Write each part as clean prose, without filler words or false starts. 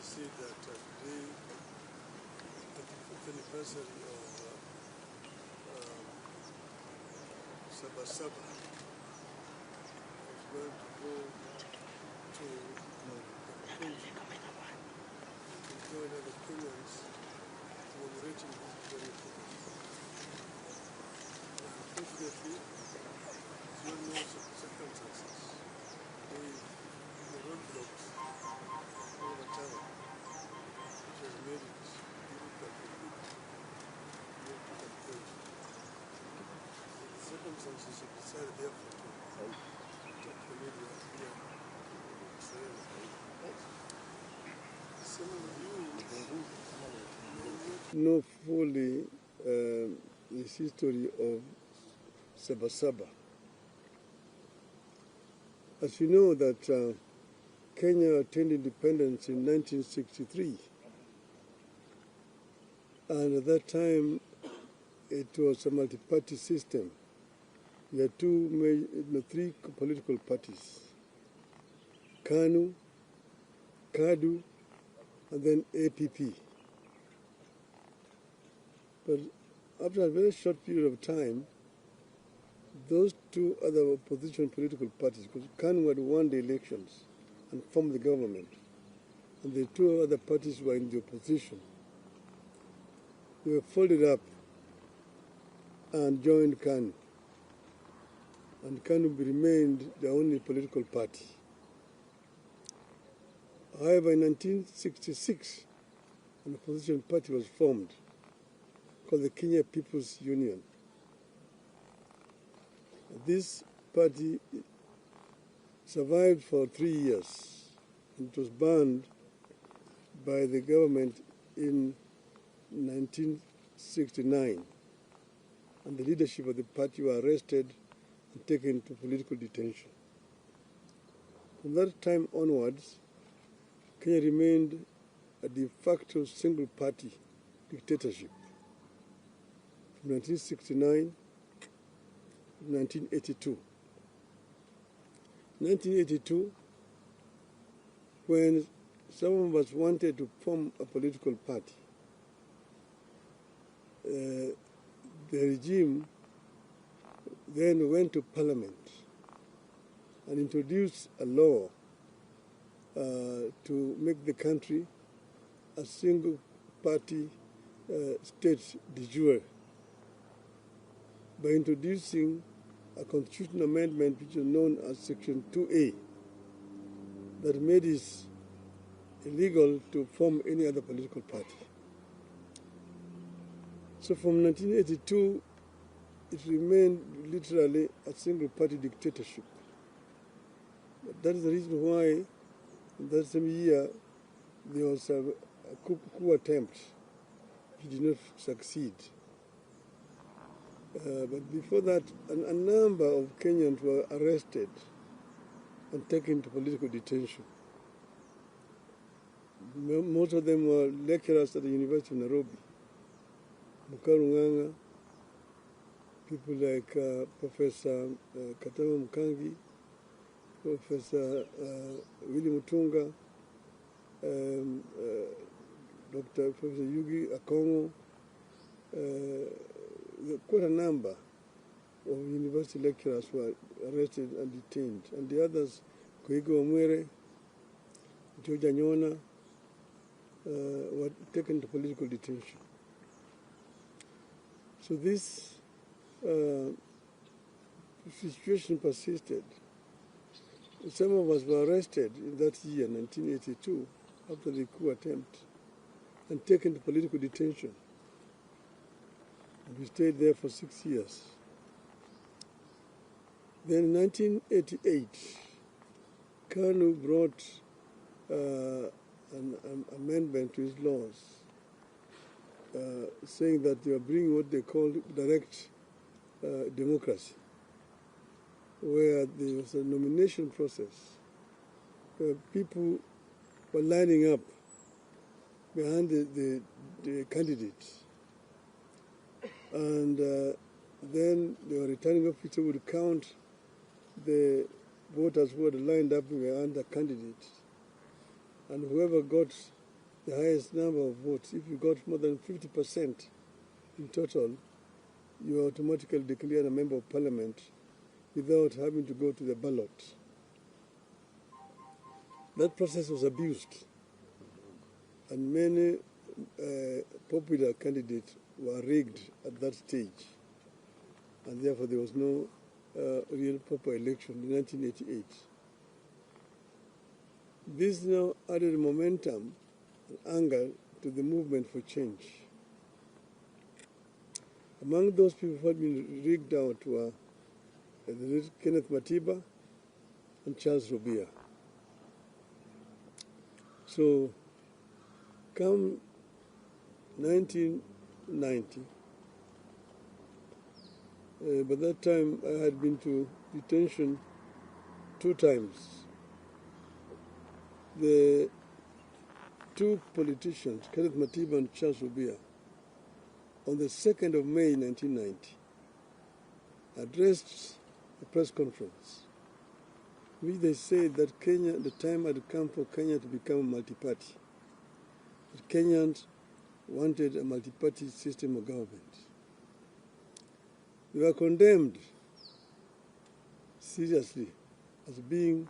to see that today, the 55th anniversary of Saba Saba is going to go to the country to join other Kenyans commemorating this very occasion. Unfortunately, it's well known circumstances. The roadblocks all the time, which has made it difficult for people to move to that country. The circumstances have decided therefore to talk to the media here in Israel. Some of you know fully this history of Saba Saba. As you know that Kenya attained independence in 1963, and at that time it was a multi-party system. We had three political parties: KANU, KADU, and then APP. But after a very short period of time, those two other opposition political parties, because KANU had won the elections and formed the government, and the two other parties were in the opposition, they were folded up and joined KANU. And KANU remained the only political party. However, in 1966, an opposition party was formed called the Kenya People's Union. This party survived for 3 years, and it was banned by the government in 1969, and the leadership of the party were arrested and taken to political detention. From that time onwards, Kenya remained a de facto single-party dictatorship from 1969 to 1982. 1982, when some of us wanted to form a political party, the regime then went to parliament and introduced a law to make the country a single party state de jure by introducing a constitutional amendment which is known as Section 2A that made it illegal to form any other political party. So from 1982, it remained literally a single-party dictatorship. But that is the reason why in that same year there was a coup attempt which did not succeed. But before that, a number of Kenyans were arrested and taken to political detention. Most of them were lecturers at the University of Nairobi. Mukarunganga, people like Professor Katama Mukangi, Professor Willy Mutunga, Dr. Professor Yugi Akongo, quite a number of university lecturers were arrested and detained, and the others, Koigo Omwere, Georgia Nyona, were taken to political detention. So this situation persisted. Some of us were arrested in that year, 1982, after the coup attempt, and taken to political detention. And we stayed there for 6 years. Then in 1988, KANU brought an amendment to his laws, saying that they were bringing what they called direct democracy, where there was a nomination process, where people were lining up behind the candidates. And then the returning officer would count the voters who had lined up behind the candidates. And whoever got the highest number of votes, if you got more than 50% in total, you are automatically declared a member of parliament without having to go to the ballot. That process was abused, and many popular candidates were rigged at that stage, and therefore there was no real proper election in 1988. This now added momentum and anger to the movement for change. Among those people who had been rigged out were the late Kenneth Matiba and Charles Robia. So, come 1990, by that time I had been to detention 2 times. The 2 politicians, Kenneth Matiba and Charles Robia, on the 2nd of May 1990, addressed a press conference in which they said that Kenya, the time had come for Kenya to become a multi-party. That Kenyans wanted a multi-party system of government. They were condemned seriously as being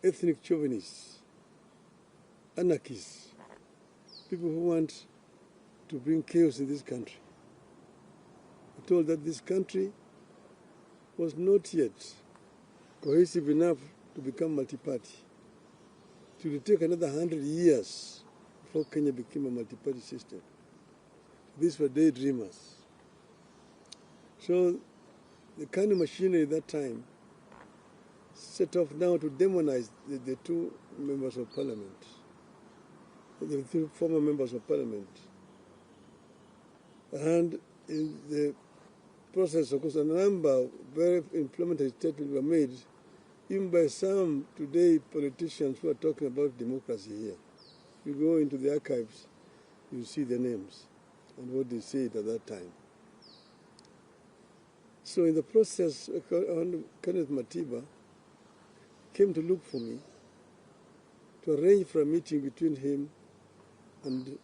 ethnic chauvinists, anarchists, people who want to bring chaos in this country. They told that this country was not yet cohesive enough to become multi-party. It will take another 100 years before Kenya became a multi-party system. These were daydreamers. So the kind of machinery at that time set off now to demonize the 2 members of parliament, the 2 former members of parliament. And in the process, of course, a number of very inflammatory statements were made, even by some today politicians who are talking about democracy here. You go into the archives, you see the names and what they said at that time. So in the process, Kenneth Matiba came to look for me to arrange for a meeting between him and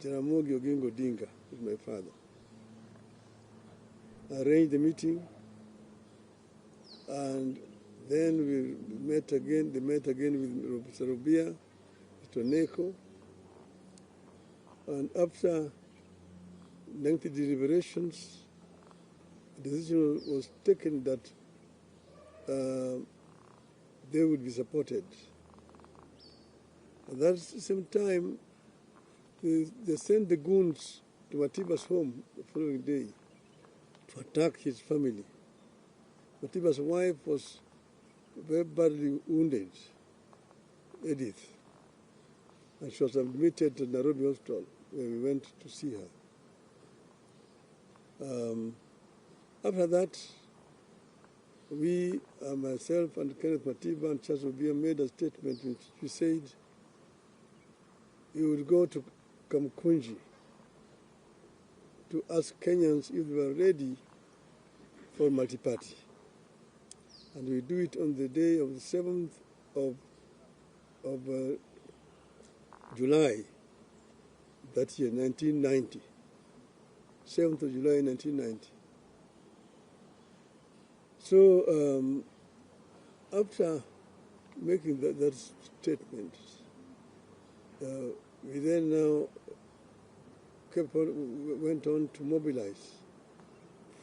Jaramogi Oginga Odinga, who is my father. I arranged the meeting, and then we met again. They met again with Mr. Robia, Mr. Neko, and after lengthy deliberations, the decision was taken that they would be supported. At that same time, they sent the goons to Matiba's home the following day to attack his family. Matiba's wife was very badly wounded, Edith, and she was admitted to Nairobi hospital, where we went to see her. After that, we, myself and Kenneth Matiba and Charles Obia made a statement which we said we would go to Kamkunji to ask Kenyans if they were ready for multi-party. And we do it on the day of the 7th of July that year, 1990. 7th of July, 1990. So after making that statement, we then now went on to mobilize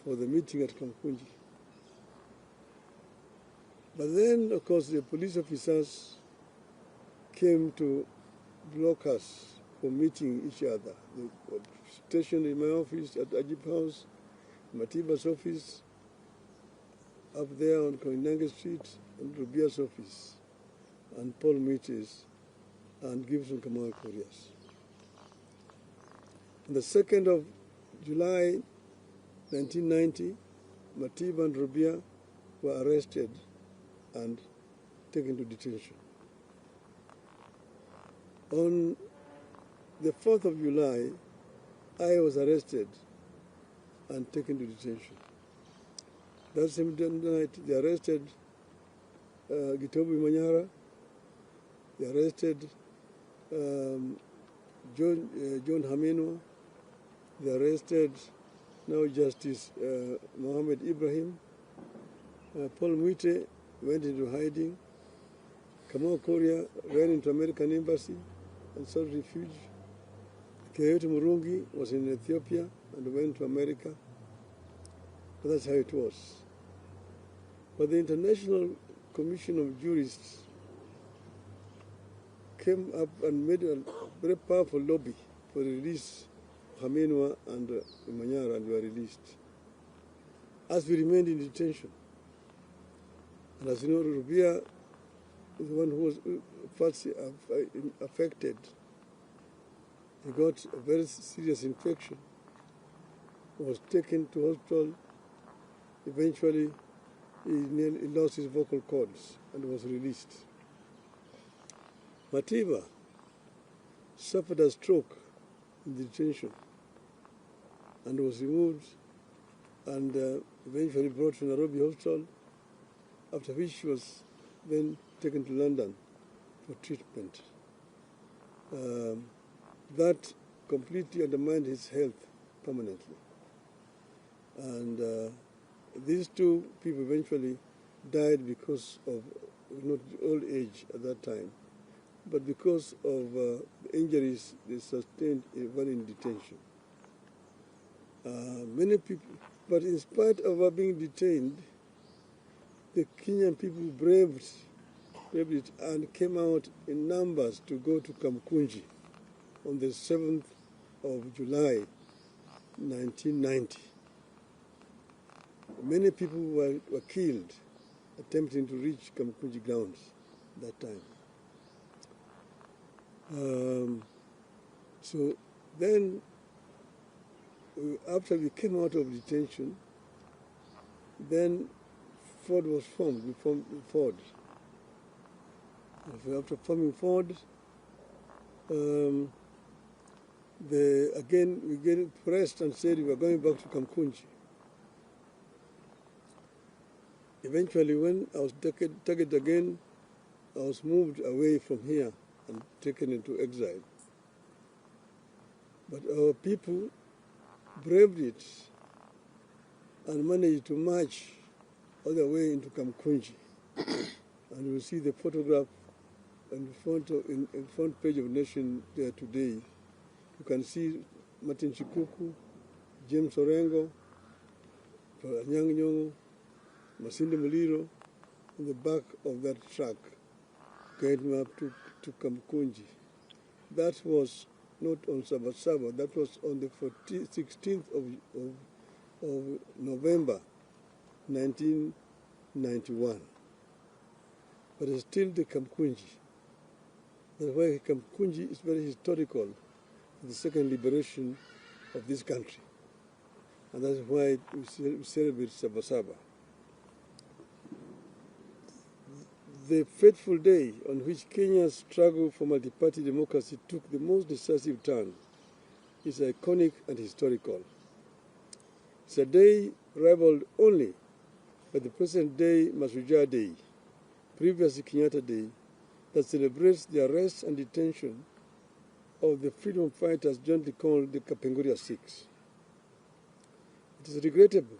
for the meeting at Kamkunji. But then, of course, the police officers came to block us from meeting each other. They were stationed in my office at Ajib House, Matiba's office, up there on Koinange Street, and Rubia's office, and Paul Meaches, and Gibson Kamau Koreas. On the 2nd of July, 1990, Matiba and Rubia were arrested and taken to detention. On the 4th of July, I was arrested and taken to detention. That same night, they arrested Gitobu Manyara, they arrested John Haminwa. They arrested now Justice Mohammed Ibrahim. Paul Mwite went into hiding. Kamau Korea ran into American embassy and sought refuge. Kehete Murungi was in Ethiopia and went to America. But that's how it was. But the International Commission of Jurists came up and made a very powerful lobby for the release of Haminwa and Manyara, and were released. As we remained in detention, and as you know, Rubia is the one who was first affected. He got a very serious infection, was taken to hospital. Eventually, he lost his vocal cords and was released. Matiba suffered a stroke in detention and was removed and eventually brought to Nairobi hospital, after which she was then taken to London for treatment. That completely undermined his health permanently. And these two people eventually died because of not old age at that time, but because of injuries they sustained while in detention. Many people, but in spite of our being detained, the Kenyan people braved it and came out in numbers to go to Kamkunji on the 7th of July, 1990. Many people were killed attempting to reach Kamkunji grounds that time. So then, after we came out of detention, then Ford was formed. We formed Ford. After forming Ford, again we get pressed and said we were going back to Kamkunji. Eventually, when I was targeted again, I was moved away from here and taken into exile. But our people braved it and managed to march all the way into Kamkunji. And you will see the photograph in front page of Nation there today. You can see Martin Chikuku, James Orengo, Anyang Nyong'o, Masinde Muliro in the back of that truck going up to Kamkunji. That was not on Saba Saba, that was on the 16th of November 1991. But it's still the Kamkunji. That's why Kamkunji is very historical for the second liberation of this country. And that's why we celebrate Saba Saba. The fateful day on which Kenya's struggle for multi-party democracy took the most decisive turn is iconic and historical. It's a day rivaled only by the present day Mashujaa Day, previously Kenyatta Day, that celebrates the arrest and detention of the freedom fighters jointly called the Kapenguria Six. It is regrettable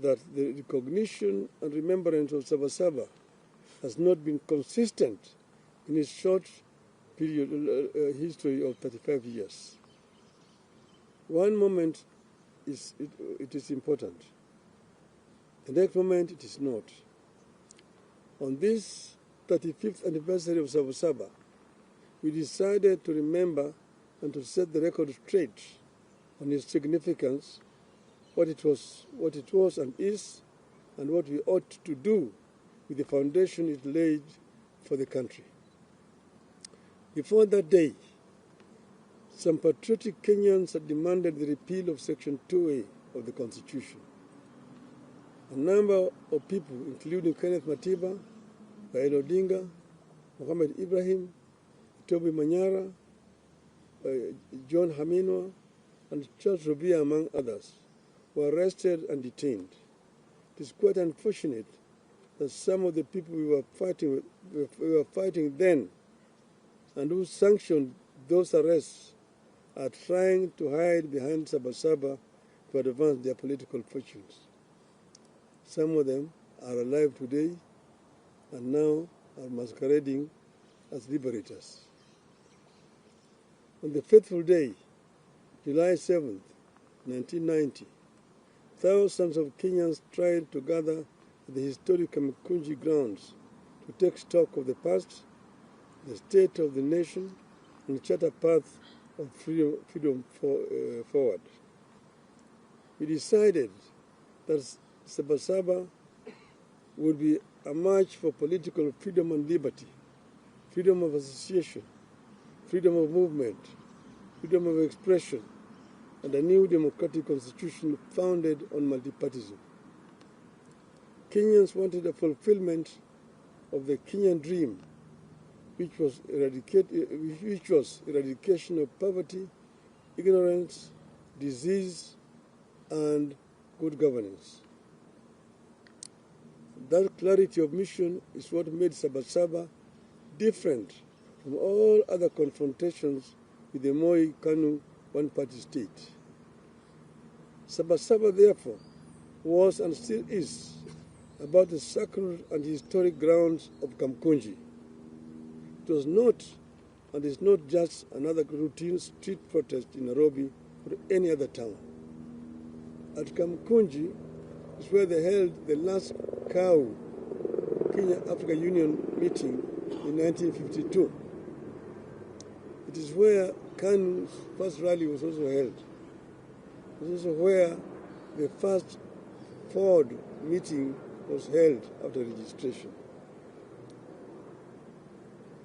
that the recognition and remembrance of Saba Saba has not been consistent in its short period history of 35 years. One moment it is important. The next moment it is not. On this 35th anniversary of Saba Saba, we decided to remember and to set the record straight on its significance, what it was and is, and what we ought to do with the foundation it laid for the country. Before that day, some patriotic Kenyans had demanded the repeal of Section 2A of the Constitution. A number of people, including Kenneth Matiba, Raila Odinga, Mohammed Ibrahim, Toby Manyara, John Haminwa, and Charles Rubia, among others, were arrested and detained. It is quite unfortunate that some of the people we were fighting then and who sanctioned those arrests are trying to hide behind Saba Saba to advance their political fortunes. Some of them are alive today and now are masquerading as liberators. On the fateful day, July 7th, 1990, thousands of Kenyans tried to gather at the historic Kamkunji grounds to take stock of the past, the state of the nation, and chart a path of freedom forward. We decided that Saba Saba would be a march for political freedom and liberty, freedom of association, freedom of movement, freedom of expression, and a new democratic constitution founded on multipartyism. Kenyans wanted a fulfillment of the Kenyan dream, which was eradication of poverty, ignorance, disease, and good governance. That clarity of mission is what made Saba Saba different from all other confrontations with the Moi Kanu one-party state. Saba Saba, therefore, was and still is about the sacred and historic grounds of Kamkunji. It was not and is not just another routine street protest in Nairobi or any other town. At Kamkunji is where they held the last cow Kenya-Africa Union meeting in 1952. It is where Kanu's first rally was also held. It was also where the first Ford meeting was held after registration.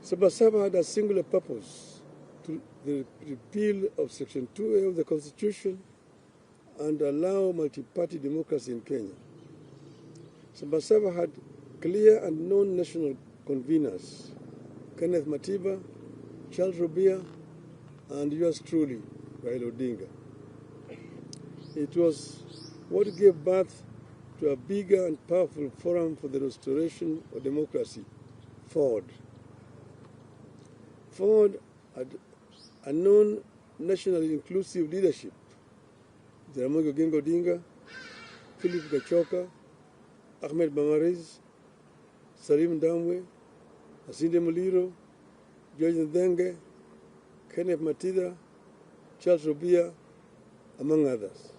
Saba Saba had a singular purpose: to the repeal of Section 2A of the Constitution and allow multi-party democracy in Kenya. Saba Saba had clear and known national conveners: Kenneth Matiba, Charles Rubia, and yours truly, Raila Odinga. It was what gave birth to a bigger and powerful forum for the restoration of democracy, Ford. Ford had a known nationally inclusive leadership: Jaramogi Oginga Odinga, Philip Gachoka, Ahmed Bamariz, Salim Damwe, Asinde Muliro, George Ndenge, Kenneth Matida, Charles Rubia, among others.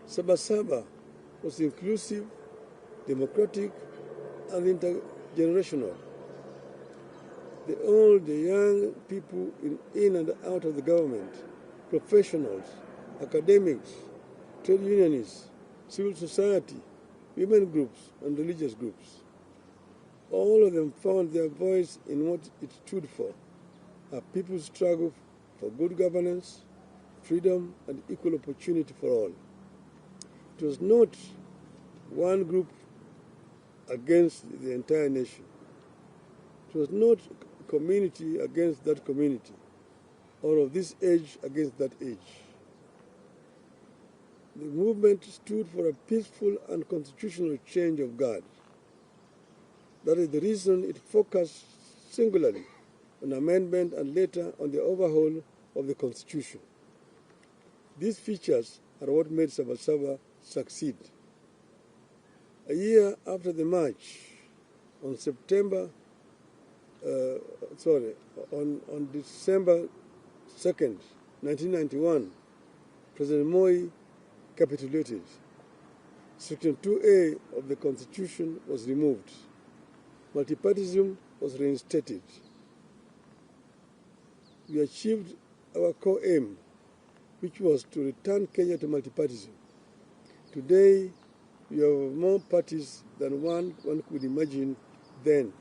Saba Saba was inclusive, democratic, and intergenerational. The old, the young, people in and out of the government, professionals, academics, trade unionists, civil society, women groups, and religious groups. All of them found their voice in what it stood for: a people's struggle for good governance, freedom, and equal opportunity for all. It was not one group against the entire nation. It was not community against that community, or of this age against that age. The movement stood for a peaceful and constitutional change of guard. That is the reason it focused singularly on amendment and later on the overhaul of the Constitution. These features are what made Saba Saba succeed. A year after the march, on December 2nd, 1991, President Moi capitulated. Section 2A of the Constitution was removed. Multipartyism was reinstated. We achieved our core aim, which was to return Kenya to multipartyism. Today, we have more parties than one could imagine then.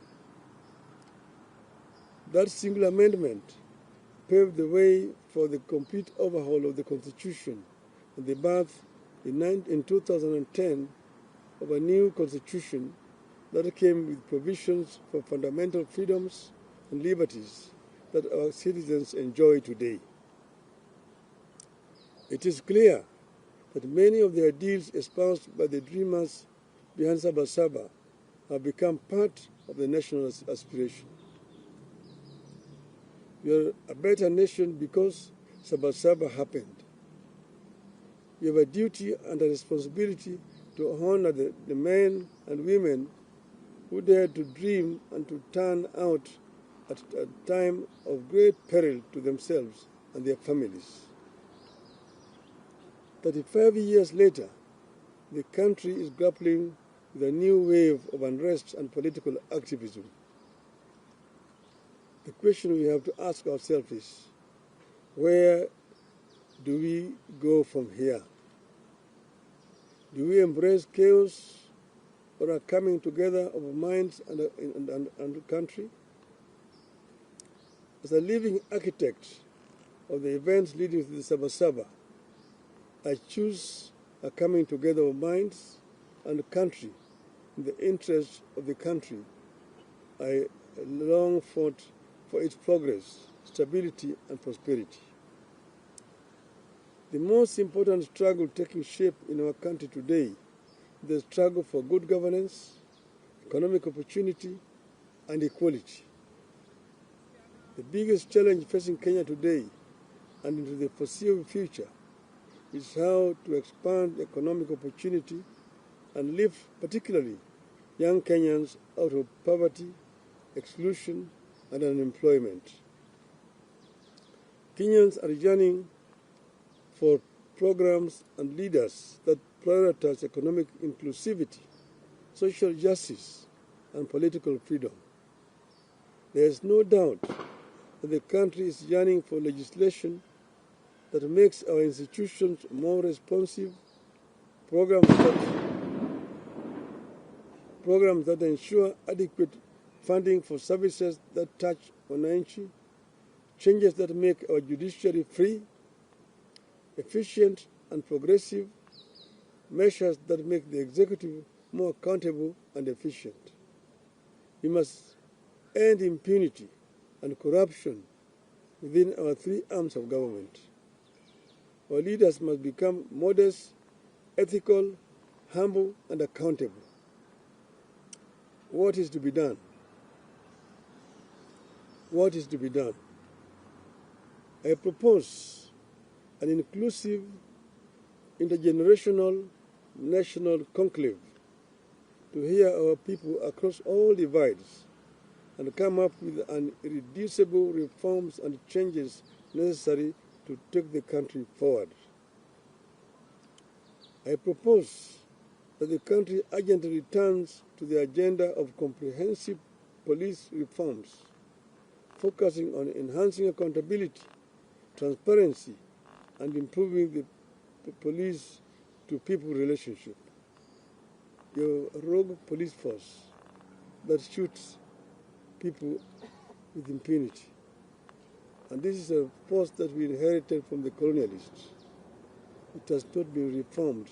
That single amendment paved the way for the complete overhaul of the Constitution and the birth in 2010 of a new Constitution that came with provisions for fundamental freedoms and liberties that our citizens enjoy today. It is clear that many of the ideals espoused by the dreamers behind Saba Saba have become part of the national aspiration. We are a better nation because Saba Saba happened. We have a duty and a responsibility to honor the men and women who dared to dream and to turn out at a time of great peril to themselves and their families. 35 years later, the country is grappling with a new wave of unrest and political activism. The question we have to ask ourselves is, where do we go from here? Do we embrace chaos or a coming together of minds and a country? As a living architect of the events leading to the Saba Saba, I choose a coming together of minds and a country in the interest of the country. I long fought for its progress, stability, and prosperity. The most important struggle taking shape in our country today is the struggle for good governance, economic opportunity, and equality. The biggest challenge facing Kenya today and into the foreseeable future is how to expand economic opportunity and lift particularly young Kenyans out of poverty, exclusion, and unemployment. Kenyans are yearning for programs and leaders that prioritize economic inclusivity, social justice, and political freedom. There is no doubt that the country is yearning for legislation that makes our institutions more responsive, programs that ensure adequate funding for services that touch wananchi, changes that make our judiciary free, efficient and progressive, measures that make the executive more accountable and efficient. We must end impunity and corruption within our three arms of government. Our leaders must become modest, ethical, humble, and accountable. What is to be done? What is to be done? I propose an inclusive, intergenerational, national conclave to hear our people across all divides and come up with an irreducible reforms and changes necessary to take the country forward. I propose that the country urgently returns to the agenda of comprehensive police reforms, focusing on enhancing accountability, transparency, and improving the police-to-people relationship. Your rogue police force that shoots people with impunity. And this is a force that we inherited from the colonialists. It has not been reformed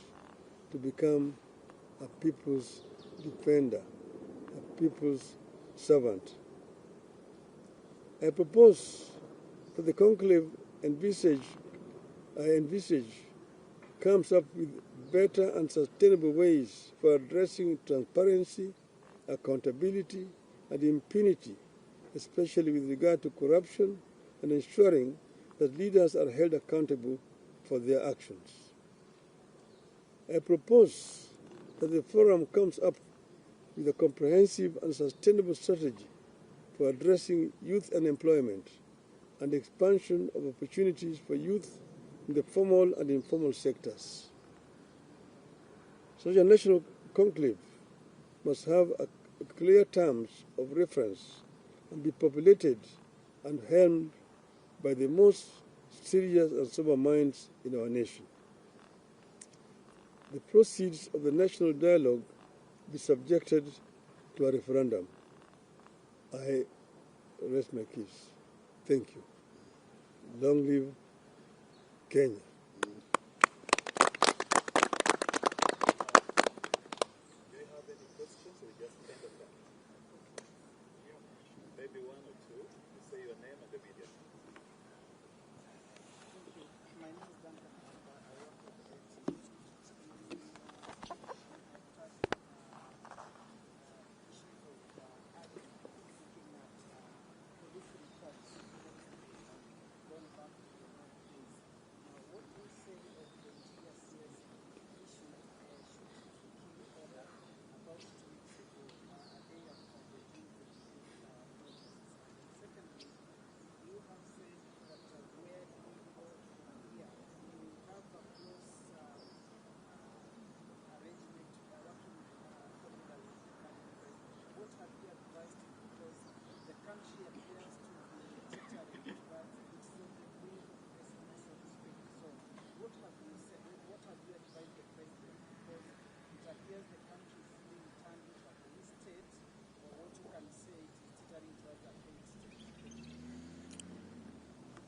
to become a people's defender, a people's servant. I propose that the conclave comes up with better and sustainable ways for addressing transparency, accountability, and impunity, especially with regard to corruption, and ensuring that leaders are held accountable for their actions. I propose that the forum comes up with a comprehensive and sustainable strategy for addressing youth unemployment and expansion of opportunities for youth in the formal and informal sectors. Such a national conclave must have clear terms of reference and be populated and helmed by the most serious and sober minds in our nation. The proceeds of the national dialogue be subjected to a referendum. I rest my case. Thank you. Long live Kenya.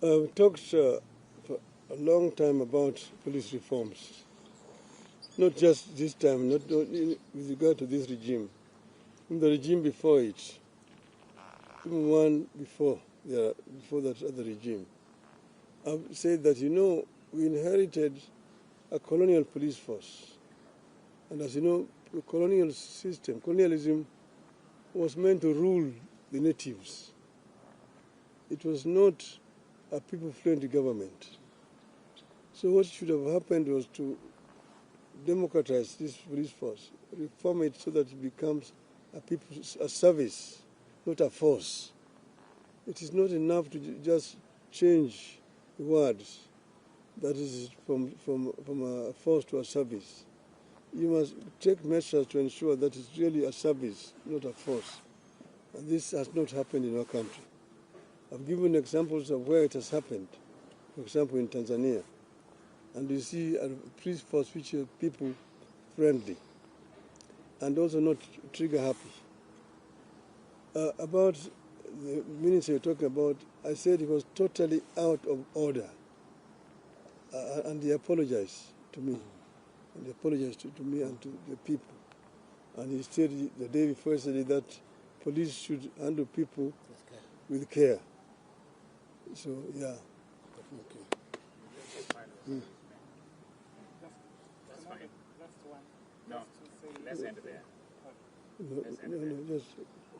We talked for a long time about police reforms, not just this time, not with regard to this regime. In the regime before it, even one before that other regime, I've said that, we inherited a colonial police force. And as you know, the colonial system, colonialism, was meant to rule the natives. It was not a people-friendly government. So what should have happened was to democratize this police force, reform it so that it becomes a service, not a force. It is not enough to just change the words. That is from a force to a service. You must take measures to ensure that it's really a service, not a force. And this has not happened in our country. I've given examples of where it has happened. For example, in Tanzania. And you see a police force which is people friendly and also not trigger happy. About the minister you're talking about, I said it was totally out of order. And he apologized to me. And he apologized to me and to the people. And he said the day before yesterday that police should handle people with care. So, yeah. Okay. That's fine. Last one. No, let's end there. No, just...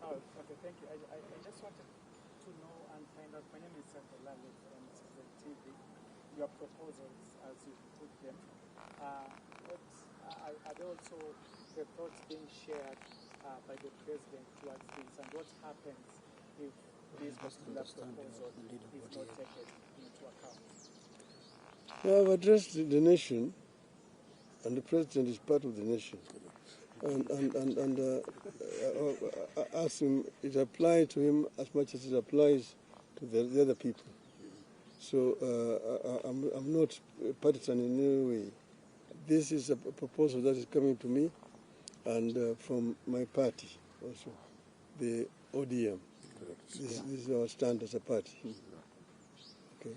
Oh, okay, thank you. I just wanted to know and find out. My name is Saba Saba from TV. Your proposals, as you put them, are there also the thoughts being shared by the president towards this, and what happens if this particular proposal is not taken into account? Well, I've addressed the nation, and the president is part of the nation. And I asked him, it applies to him as much as it applies to the other people. So I'm not partisan in any way. This is a proposal that is coming to me and from my party also, the ODM. This is our stand as a party. Okay.